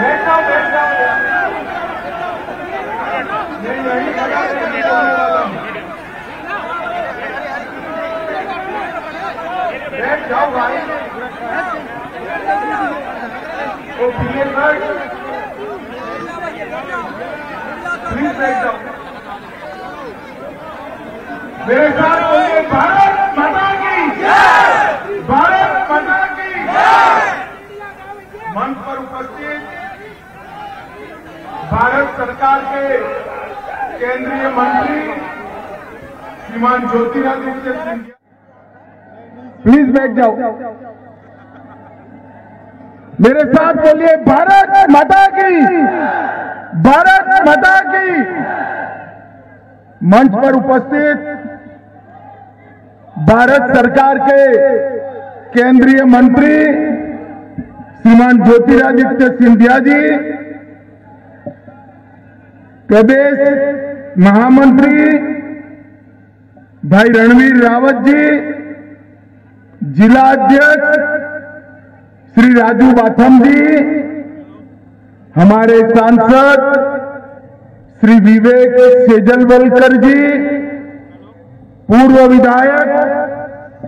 बैठ जाओ बैठ जाओ यही बैठ जाओ भाई वो पीए सर प्लीज बैठ जाओ मेरे साथ बोलिए भारत माता की जय भारत माता की जय। मंच पर उपस्थित भारत सरकार के केंद्रीय मंत्री श्रीमान ज्योतिरादित्य सिंधिया प्लीज बैठ जाओ मेरे साथ बोलिए भारत माता की भारत माता की। मंच पर उपस्थित भारत सरकार के केंद्रीय मंत्री श्रीमान ज्योतिरादित्य सिंधिया जी, प्रदेश महामंत्री भाई रणवीर रावत जी, जिला अध्यक्ष श्री राजू बाथम जी, हमारे सांसद श्री विवेक सेजलवलकर जी, पूर्व विधायक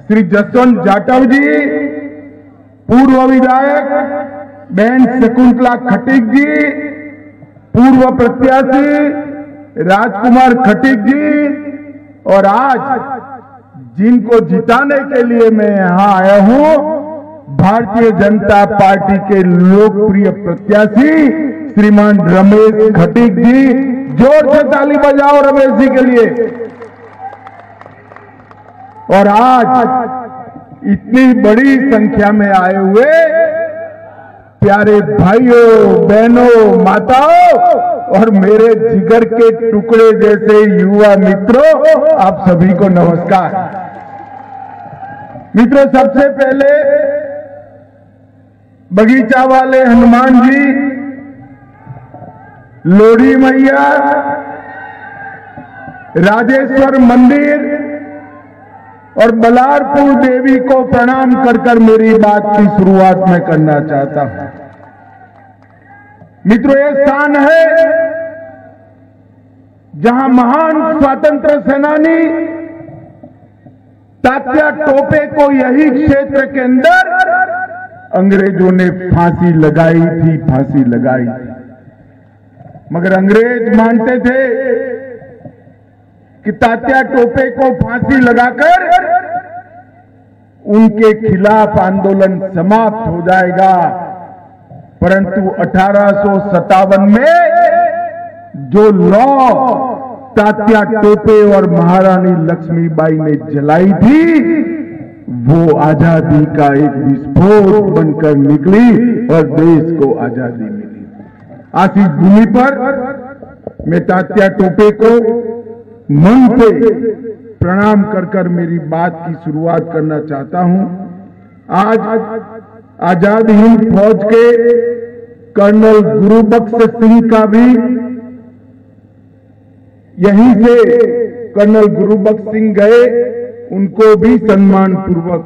श्री जसवंत जाटव जी, पूर्व विधायक बहन शकुंतला खटीक जी, पूर्व प्रत्याशी राजकुमार खटीक जी, और आज जिनको जिताने के लिए मैं यहां आया हूं, भारतीय जनता पार्टी के लोकप्रिय प्रत्याशी श्रीमान रमेश खटीक जी। जोर से ताली बजाओ रमेश जी के लिए। और आज इतनी बड़ी संख्या में आए हुए प्यारे भाइयों बहनों माताओं और मेरे जिगर के टुकड़े जैसे युवा मित्रों, आप सभी को नमस्कार। मित्रों, सबसे पहले बगीचा वाले हनुमान जी, लोरी मैया, राजेश्वर मंदिर और बलारपुर देवी को प्रणाम कर मेरी बात की शुरुआत में करना चाहता हूं। मित्रों, ये स्थान है जहां महान स्वतंत्र सेनानी तात्या टोपे को यही क्षेत्र के अंदर अंग्रेजों ने फांसी लगाई थी। मगर अंग्रेज मानते थे कि तात्या टोपे को फांसी लगाकर उनके खिलाफ आंदोलन समाप्त हो जाएगा। परंतु 1857 में जो लॉ तात्या टोपे और महारानी लक्ष्मीबाई ने जलाई थी, वो आजादी का एक विस्फोट बनकर निकली और देश को आजादी मिली। आज इस भूमि पर मैं तात्या टोपे को मन से प्रणाम कर मेरी बात की शुरुआत करना चाहता हूं। आज आजाद हिंद फौज के कर्नल गुरुबख्श सिंह का भी यहीं से कर्नल गुरुबख्श सिंह गए, उनको भी सम्मान पूर्वक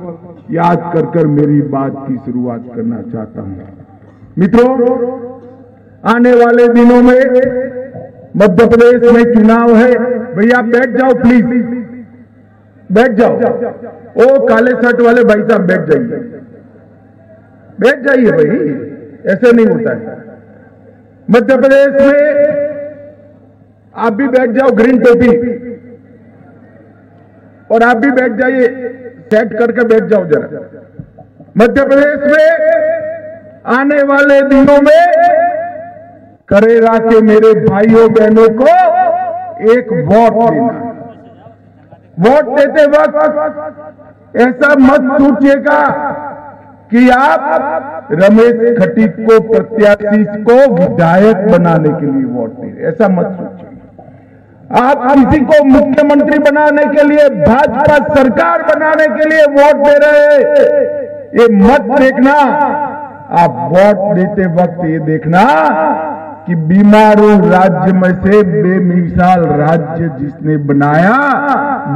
याद कर मेरी बात की शुरुआत करना चाहता हूं। मित्रों, आने वाले दिनों में मध्य प्रदेश में चुनाव है। भैया बैठ जाओ, प्लीज बैठ जाओ। ओ काले शर्ट वाले भाई साहब बैठ जाइए भाई, ऐसे नहीं होता है। मध्य प्रदेश में आप भी बैठ जाओ, ग्रीन टोपी, और आप भी बैठ जाइए, सेट करके बैठ जाओ जरा। मध्य प्रदेश में आने वाले दिनों में करेगा कि मेरे भाइयों बहनों को एक वोट देना। वोट देते वक्त ऐसा मत सोचिएगा कि आप रमेश खटीक को प्रत्याशी को विधायक बनाने के लिए वोट दे, ऐसा मत सोचिए। आप किसी को मुख्यमंत्री बनाने के लिए, भाजपा सरकार बनाने के लिए वोट दे रहे हैं, ये मत देखना। आप वोट देते वक्त ये देखना कि बीमारू राज्य में से बेमिसाल राज्य जिसने बनाया,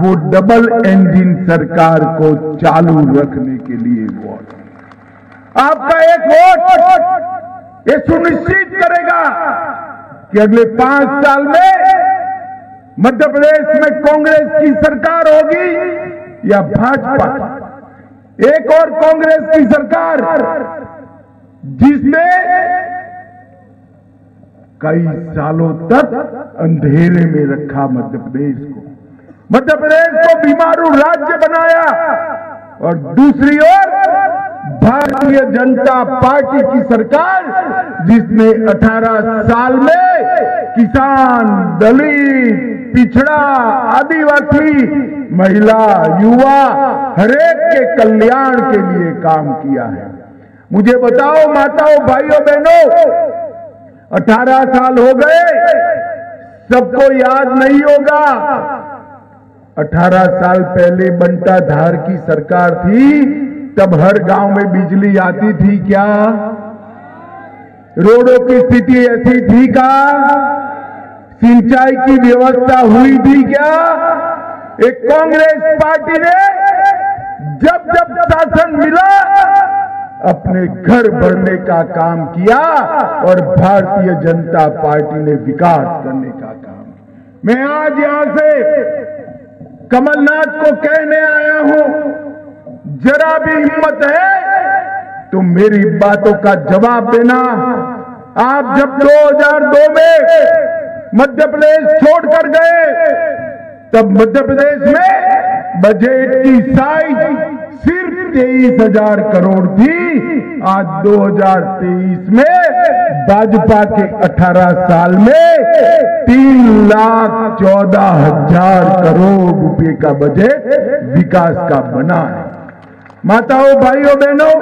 वो डबल इंजन सरकार को चालू रखने के लिए वोट। आपका एक वोट ये सुनिश्चित करेगा कि अगले 5 साल में मध्य प्रदेश में कांग्रेस की सरकार होगी या भाजपा, एक और कांग्रेस की सरकार जिसने कई सालों तक अंधेरे में रखा मध्य प्रदेश को बीमारू राज्य बनाया, और दूसरी ओर भारतीय जनता पार्टी की सरकार जिसने 18 साल में किसान, दलित, पिछड़ा, आदिवासी, महिला, युवा, हरेक के कल्याण के लिए काम किया है। मुझे बताओ माताओं, भाइयों, बहनों, 18 साल हो गए, सबको याद नहीं होगा 18 साल पहले बंटा धार की सरकार थी, तब हर गांव में बिजली आती थी क्या? रोडों की स्थिति ऐसी थी क्या? सिंचाई की व्यवस्था हुई थी क्या? एक कांग्रेस पार्टी ने जब जब शासन मिला अपने घर भरने का काम किया, और भारतीय जनता पार्टी ने विकास करने का काम। मैं आज यहां से कमलनाथ को कहने आया हूं, जरा भी हिम्मत है तो मेरी बातों का जवाब देना। आप जब 2002 में मध्य प्रदेश छोड़कर गए, तब मध्य प्रदेश में बजट की साइज सिर्फ 23,000 करोड़ थी। आज 2023 में भाजपा के 18 साल में 3,14,000 करोड़ रुपए का बजट विकास का बना है। माताओं, भाइयों, बहनों,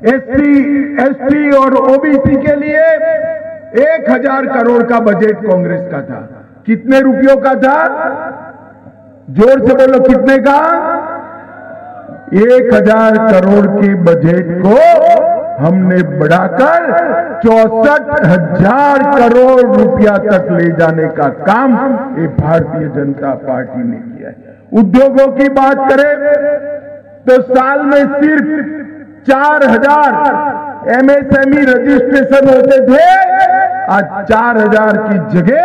एससी, एसटी और ओबीसी के लिए 1,000 करोड़ का बजट कांग्रेस का था। कितने रुपयों का था? जोर से बोलो, कितने का? 1,000 करोड़ के बजट को हमने बढ़ाकर 64,000 करोड़ रुपया तक ले जाने का काम ये भारतीय जनता पार्टी ने किया है। उद्योगों की बात करें तो साल में सिर्फ 4,000 एमएसएमई रजिस्ट्रेशन होते थे, आज 4,000 की जगह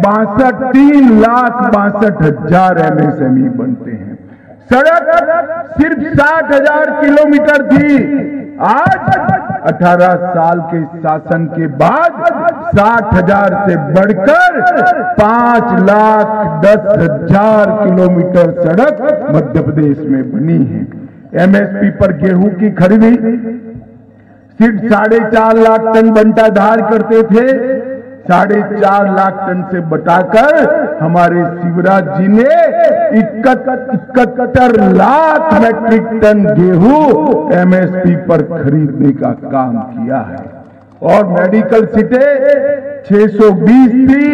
3,62,000 एमएसएमई बनते हैं। सड़क सिर्फ 60,000 किलोमीटर थी, आज 18 साल के शासन के बाद 60,000 से बढ़कर 5,10,000 किलोमीटर सड़क मध्य प्रदेश में बनी है। एमएसपी पर गेहूं की खरीदी सिर्फ 4.5 लाख टन बंटा धार करते थे, 4.5 लाख टन से बढ़ाकर हमारे शिवराज जी ने 71 लाख मैट्रिक टन गेहूं एमएसपी पर खरीदने का काम किया है। और मेडिकल सीटें 620 थी,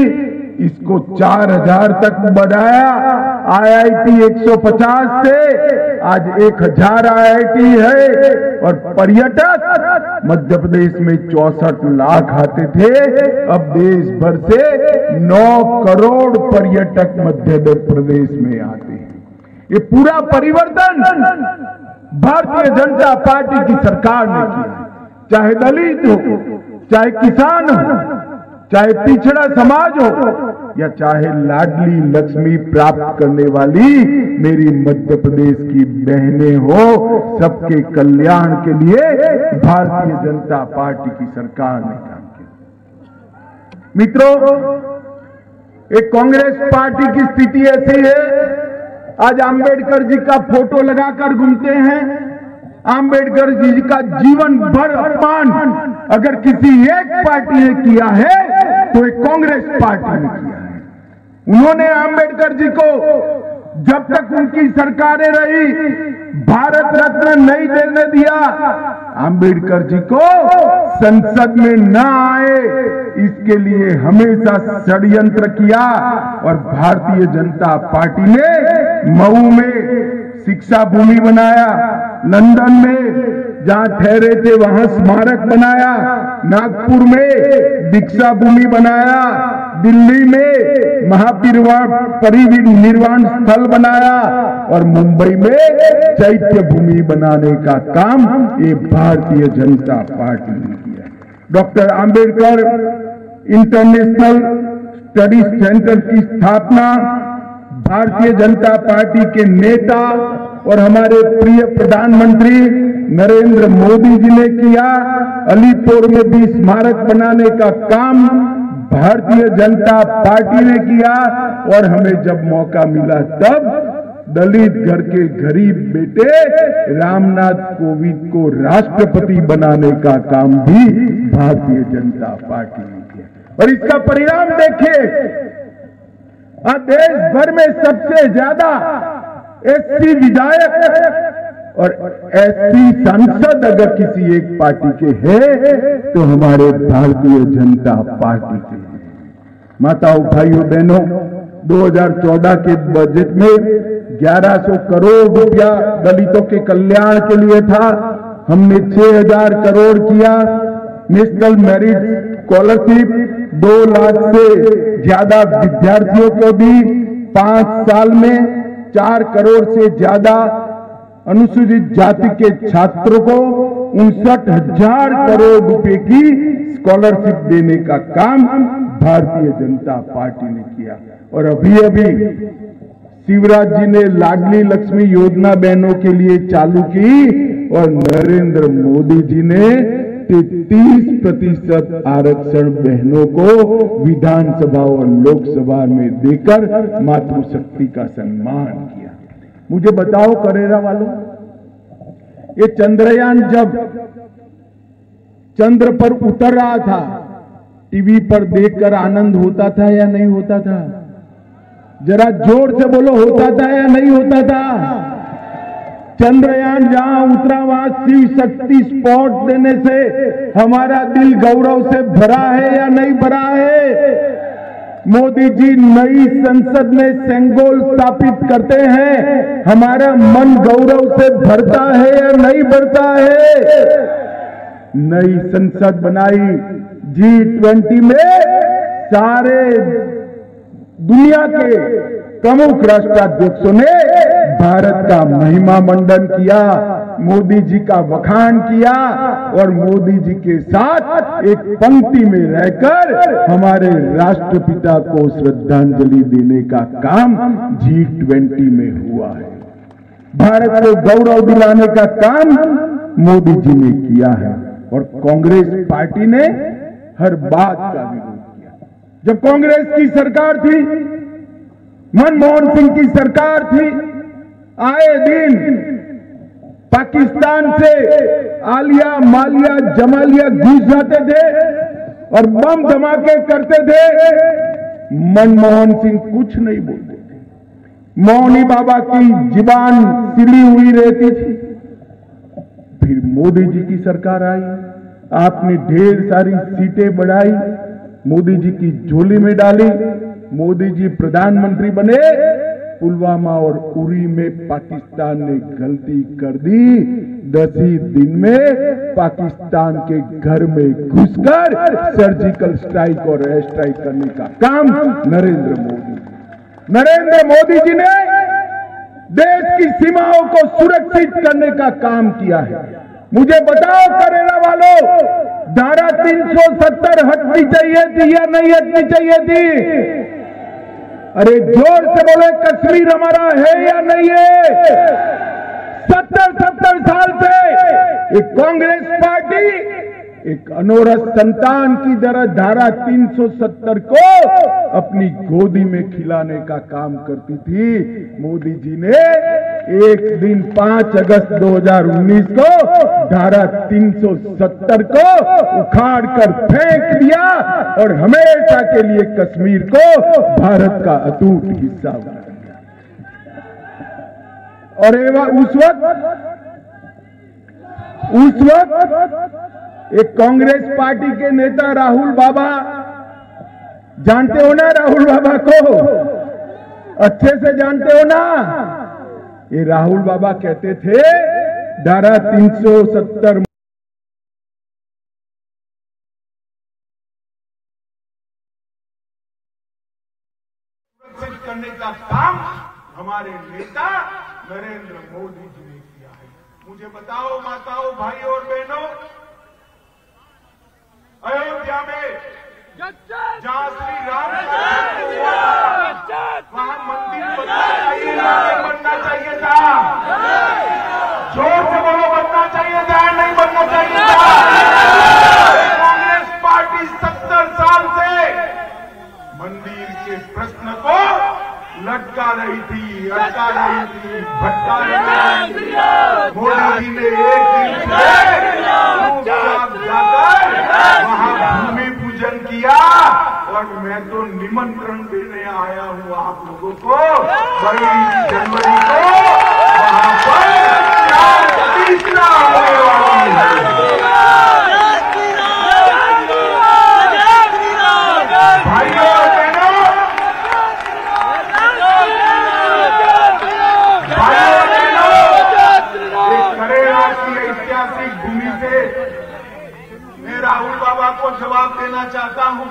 इसको 4,000 तक बढ़ाया। आईआईटी 150 से आज 1,000 आईआईटी है। और पर्यटक मध्य प्रदेश में 64 लाख आते थे, अब देश भर से 9 करोड़ पर्यटक मध्य प्रदेश में आते हैं। ये पूरा परिवर्तन भारतीय जनता पार्टी की सरकार ने किया। चाहे दलित हो, चाहे किसान हो, चाहे पिछड़ा समाज हो, या चाहे लाडली लक्ष्मी प्राप्त करने वाली मेरी मध्य प्रदेश की बहनें हो, सबके कल्याण के लिए भारतीय जनता पार्टी की सरकार ने काम किया। मित्रों, एक कांग्रेस पार्टी की स्थिति ऐसी है, आज आंबेडकर जी का फोटो लगाकर घूमते हैं। आंबेडकर जी का जीवन भर अपमान अगर किसी एक पार्टी ने किया है तो एक कांग्रेस पार्टी ने किया है। उन्होंने आंबेडकर जी को जब तक उनकी सरकारें रही भारत रत्न नहीं देने दिया। आंबेडकर जी को संसद में न आए इसके लिए हमेशा षड्यंत्र किया, और भारतीय जनता पार्टी ने मऊ में शिक्षा भूमि बनाया, लंदन में जहां ठहरे थे वहां स्मारक बनाया, नागपुर में दीक्षा भूमि बनाया, दिल्ली में महापरिनिर्वाण स्थल बनाया, और मुंबई में चैत्य भूमि बनाने का काम ये भारतीय जनता पार्टी ने किया। Doctor Ambedkar international study centre की स्थापना भारतीय जनता पार्टी के नेता और हमारे प्रिय प्रधानमंत्री नरेंद्र मोदी जी ने किया। अलीपुर में भी स्मारक बनाने का काम भारतीय जनता पार्टी ने किया और हमें जब मौका मिला तब दलित घर के गरीब बेटे रामनाथ कोविंद को राष्ट्रपति बनाने का काम भी भारतीय जनता पार्टी ने किया। और इसका परिणाम देखिए, देश भर में सबसे ज्यादा एससी विधायक और एससी सांसद अगर किसी एक पार्टी के हैं तो हमारे भारतीय जनता पार्टी के हैं। माताओं, भाइयों, बहनों, 2014 के बजट में 1100 करोड़ रुपया दलितों के कल्याण के लिए था। हमने 6000 करोड़ किया। नेशनल मेरिट स्कॉलरशिप 2 लाख से ज्यादा विद्यार्थियों को दी। 5 साल में 4 करोड़ से ज्यादा अनुसूचित जाति के छात्रों को 59,000 करोड़ रुपए की स्कॉलरशिप देने का काम भारतीय जनता पार्टी ने किया। और अभी शिवराज जी ने लाडली लक्ष्मी योजना बहनों के लिए चालू की और नरेंद्र मोदी जी ने 33% आरक्षण बहनों को विधानसभा और लोकसभा में देकर मातृशक्ति का सम्मान किया। मुझे बताओ करेरा वालों, ये चंद्रयान जब चंद्र पर उतर रहा था, टीवी पर देखकर आनंद होता था या नहीं होता था? जरा जोर से बोलो, होता था या नहीं होता था? चंद्रयान जहां उतरा वहां शिव शक्ति स्पॉट देने से हमारा दिल गौरव से भरा है या नहीं भरा है? मोदी जी नई संसद में सेंगोल स्थापित करते हैं, हमारा मन गौरव से भरता है या नहीं भरता है? नई संसद बनाई, G20 में सारे दुनिया के प्रमुख राष्ट्राध्यक्षों ने भारत का महिमा मंडन किया, मोदी जी का बखान किया और मोदी जी के साथ एक पंक्ति में रहकर हमारे राष्ट्रपिता को श्रद्धांजलि देने का काम G20 में हुआ है। भारत को गौरव दिलाने का काम मोदी जी ने किया है और कांग्रेस पार्टी ने हर बात का विरोध किया। जब कांग्रेस की सरकार थी, मनमोहन सिंह की सरकार थी, आए दिन पाकिस्तान से आलिया मालिया जमालिया घुस जाते थे और बम धमाके करते थे। मनमोहन सिंह कुछ नहीं बोलते थे, मौनी बाबा की जुबान सिली हुई रहती थी। फिर मोदी जी की सरकार आई, आपने ढेर सारी सीटें बढ़ाई, मोदी जी की झोली में डाली, मोदी जी प्रधानमंत्री बने। पुलवामा और उरी में पाकिस्तान ने गलती कर दी, 10 ही दिन में पाकिस्तान के घर में घुसकर सर्जिकल स्ट्राइक और एयर स्ट्राइक करने का काम नरेंद्र मोदी जी ने देश की सीमाओं को सुरक्षित करने का काम किया है। मुझे बताओ करेला वालों, धारा 370 हटनी चाहिए थी या नहीं हटनी चाहिए थी? अरे जोर से बोले, कश्मीर हमारा है या नहीं है? 70 साल से एक कांग्रेस पार्टी एक अनोरस संतान की तरह धारा 370 को अपनी गोदी में खिलाने का काम करती थी। मोदी जी ने एक दिन 5 अगस्त 2019 को धारा 370 को उखाड़ कर फेंक दिया और हमेशा के लिए कश्मीर को भारत का अटूट हिस्सा बना दिया। और उस वक्त एक कांग्रेस पार्टी के नेता राहुल बाबा, जानते हो ना राहुल बाबा को? अच्छे से जानते हो ना? ये राहुल बाबा कहते थे धारा 370 करने का काम हमारे नेता नरेंद्र मोदी जी ने किया है। मुझे बताओ माताओं, भाइयों और बहनों, मैं तो निमंत्रण देने आया हूं आप लोगों को 22 जनवरी को वहां पर प्राण प्रतिष्ठा होने वाली है। भाइयों और बहनों, एक करेला की ऐतिहासिक भूमि से मैं राहुल बाबा को जवाब देना चाहता हूं।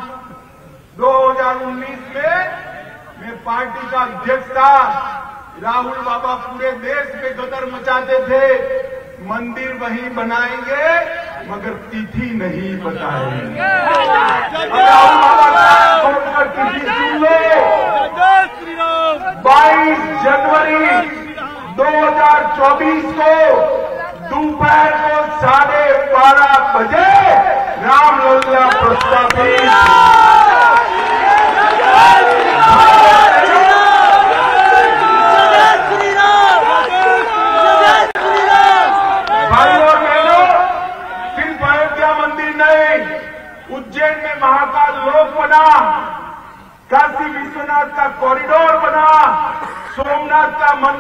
2019 में मैं पार्टी का अध्यक्ष था। राहुल बाबा पूरे देश में गदर मचाते थे, मंदिर वहीं बनाएंगे मगर तिथि नहीं बताएंगे। राहुल बाबा का तिथि सुन लो, 22 जनवरी 2024 को दोपहर को 12:30 बजे रामलला प्रस्तावित। भाइयों और बहनों, सिर्फ अयोध्या मंदिर नहीं, उज्जैन में महाकाल लोक बना, काशी विश्वनाथ का कॉरिडोर बना, सोमनाथ का मंदिर